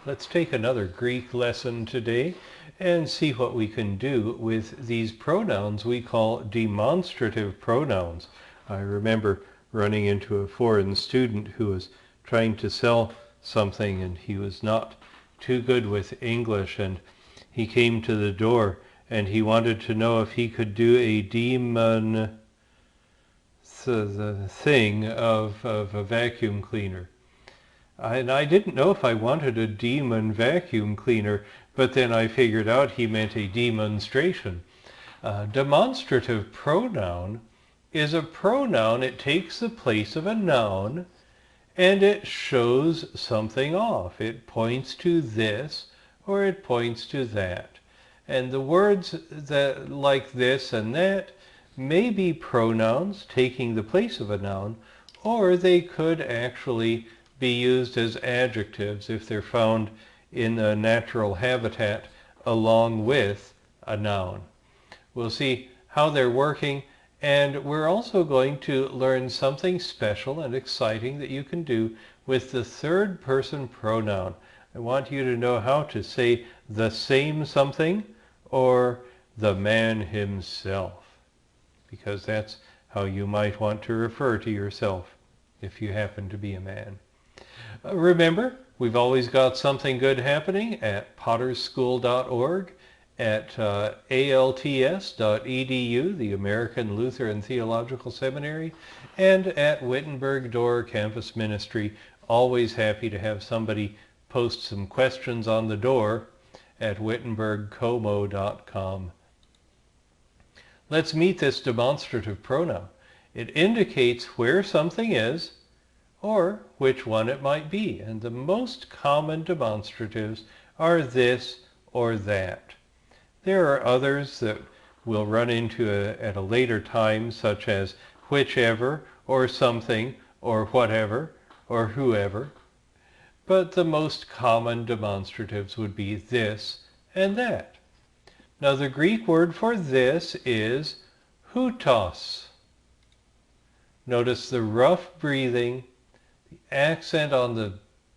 Let's take another Greek lesson today and see what we can do with these pronouns we call demonstrative pronouns. I remember running into a foreign student who was trying to sell something and he was not too good with English, and he came to the door and he wanted to know if he could do a thing of a vacuum cleaner. And I didn't know if I wanted a demon vacuum cleaner, but then I figured out he meant a demonstration. Demonstrative pronoun is a pronoun. It takes the place of a noun and it shows something off. It points to this or it points to that. And the words that like this and that may be pronouns taking the place of a noun, or they could actually be used as adjectives if they're found in a natural habitat along with a noun. We'll see how they're working, and we're also going to learn something special and exciting that you can do with the third person pronoun. I want you to know how to say the same something or the man himself, because that's how you might want to refer to yourself if you happen to be a man. Remember, we've always got something good happening at pottersschool.org, at alts.edu, the American Lutheran Theological Seminary, and at Wittenberg Door Campus Ministry. Always happy to have somebody post some questions on the door at wittenbergcomo.com. Let's meet this demonstrative pronoun. It indicates where something is or which one it might be. And the most common demonstratives are this or that. There are others that we'll run into at a later time, such as whichever or something or whatever or whoever. But the most common demonstratives would be this and that. Now the Greek word for this is hutos. Notice the rough breathing, the accent on the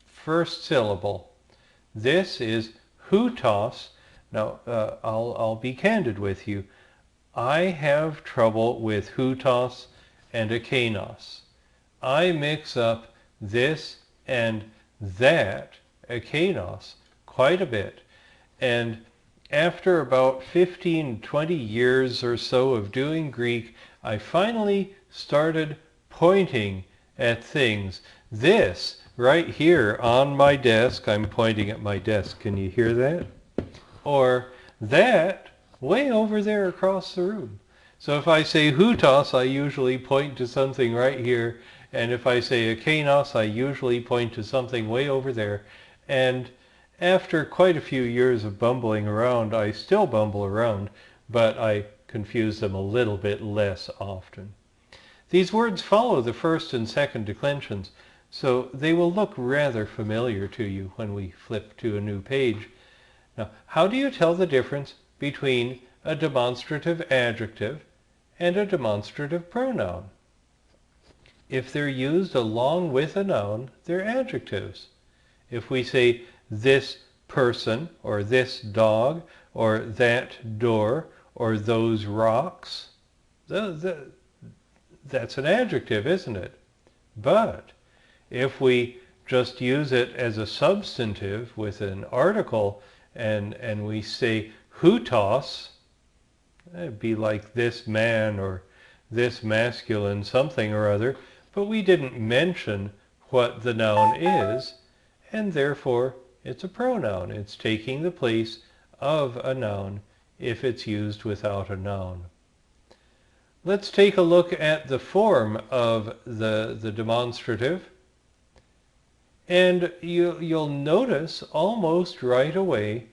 first syllable. This is hutos. Now, I'll be candid with you. I have trouble with hutos and akanos. I mix up this and that, akanos, quite a bit. And after about 15-20 years or so of doing Greek, I finally started pointing at things. This right here on my desk, I'm pointing at my desk, can you hear that? Or that way over there across the room. So if I say hutos, I usually point to something right here, and if I say akanos, I usually point to something way over there. And after quite a few years of bumbling around, I still bumble around, but I confuse them a little bit less often. These words follow the first and second declensions, so they will look rather familiar to you when we flip to a new page. Now, how do you tell the difference between a demonstrative adjective and a demonstrative pronoun? If they're used along with a noun, they're adjectives. If we say this person, or this dog, or that door, or those rocks, that's an adjective, isn't it? But if we just use it as a substantive with an article and we say hutos, it'd be like this man or this masculine something or other, but we didn't mention what the noun is, and therefore it's a pronoun. It's taking the place of a noun if it's used without a noun. Let's take a look at the form of the demonstrative. And you'll notice almost right away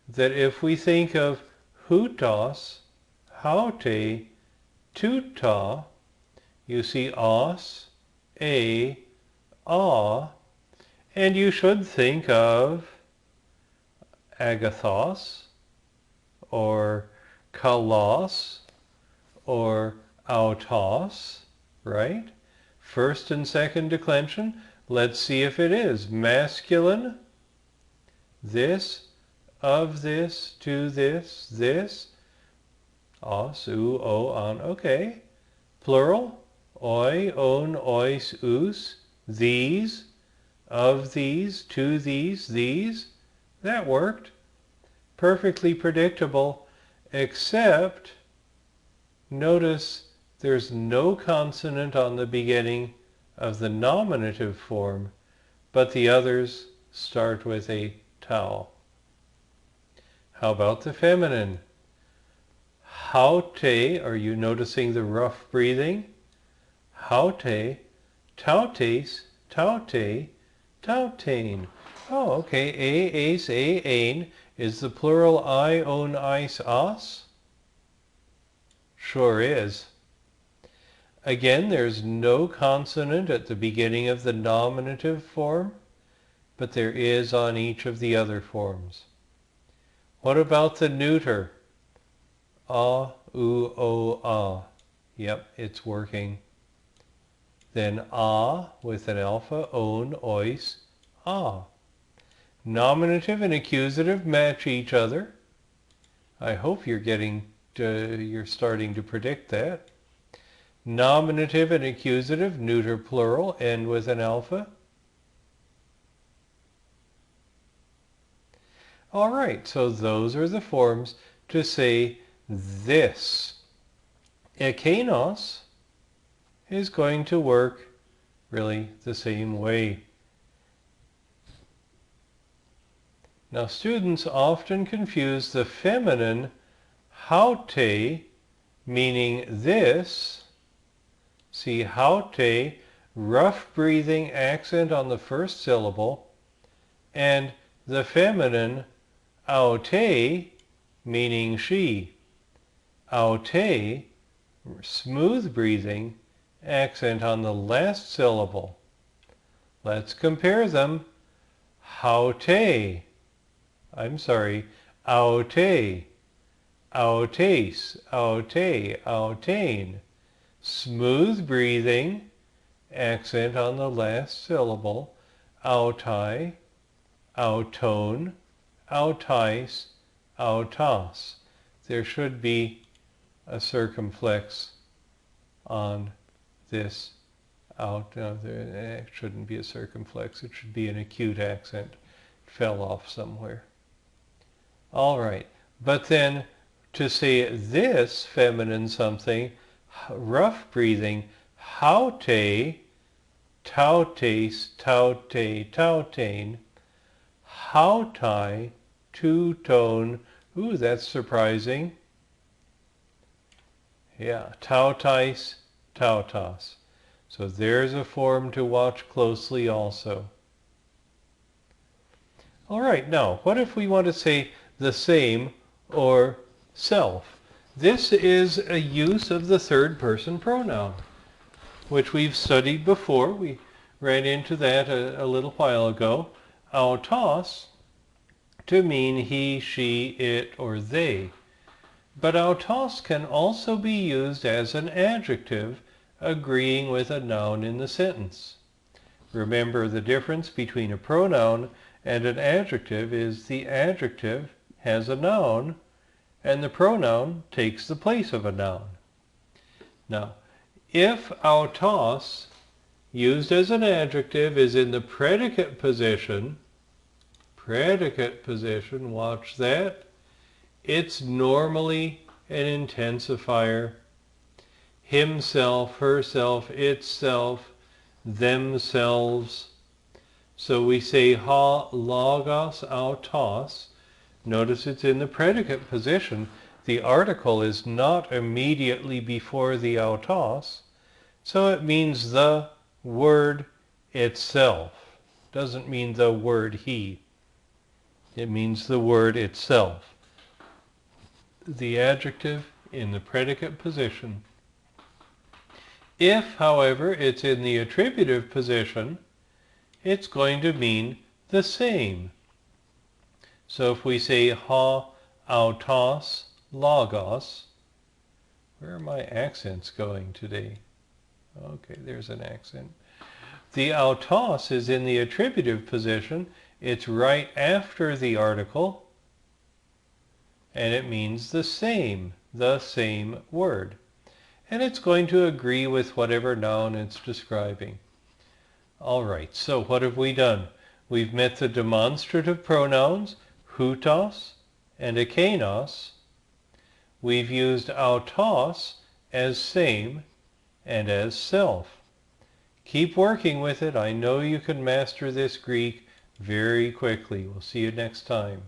that if we think of hutos, haute, tuta, you see os, a, and you should think of agathos, or kalos, or autos, right? First and second declension. Let's see if it is masculine this, of this, to this, os, u, o, on, okay. Plural, oi, on, ois, us, these, of these, to these. That worked. Perfectly predictable, except notice there's no consonant on the beginning of the nominative form, but the others start with a tau. How about the feminine? Haute, are you noticing the rough breathing? Haute, tautes, taute, tautain. Oh, okay, ace, ain. Is the plural I, on, ice, os? Sure is. Again, there's no consonant at the beginning of the nominative form, but there is on each of the other forms. What about the neuter? Ah, oo, o, ah. Yep, it's working. Then ah with an alpha, on, ois, ah. Nominative and accusative match each other. I hope you're starting to predict that. Nominative and accusative, neuter plural, end with an alpha. All right, so those are the forms to say this. Ekenos is going to work really the same way. Now, students often confuse the feminine haute, meaning this. See, haute, rough breathing, accent on the first syllable, and the feminine aute, meaning she. Aute, smooth breathing, accent on the last syllable. Let's compare them. Haute, aute, autes, aute, autain. Smooth breathing, accent on the last syllable. Autai, auton, autais, autas. There should be a circumflex on this out. No, there shouldn't be a circumflex. It should be an acute accent. It fell off somewhere. All right. But then to say this feminine something, rough breathing, haute, tautes, taute, tautain, hautai, two-tone. Ooh, that's surprising. Yeah, tautais, tautas. So there's a form to watch closely also. All right, now, what if we want to say the same or self? This is a use of the third person pronoun, which we've studied before. We ran into that a little while ago. Autos, to mean he, she, it, or they. But autos can also be used as an adjective, agreeing with a noun in the sentence. Remember, the difference between a pronoun and an adjective is the adjective has a noun and the pronoun takes the place of a noun. Now, if autos, used as an adjective, is in the predicate position, watch that, it's normally an intensifier. Himself, herself, itself, themselves. So we say ha logos autos. Notice it's in the predicate position. The article is not immediately before the autos, so it means the word itself. Doesn't mean the word he. It means the word itself. The adjective in the predicate position. If, however, it's in the attributive position, it's going to mean the same. So if we say ha autos logos, where are my accents going today? Okay, there's an accent. The autos is in the attributive position, It's right after the article, and it means the same word. And it's going to agree with whatever noun it's describing. All right, so what have we done? We've met the demonstrative pronouns, houtos and ekenos. We've used autos as same and as self. Keep working with it. I know you can master this Greek very quickly. We'll see you next time.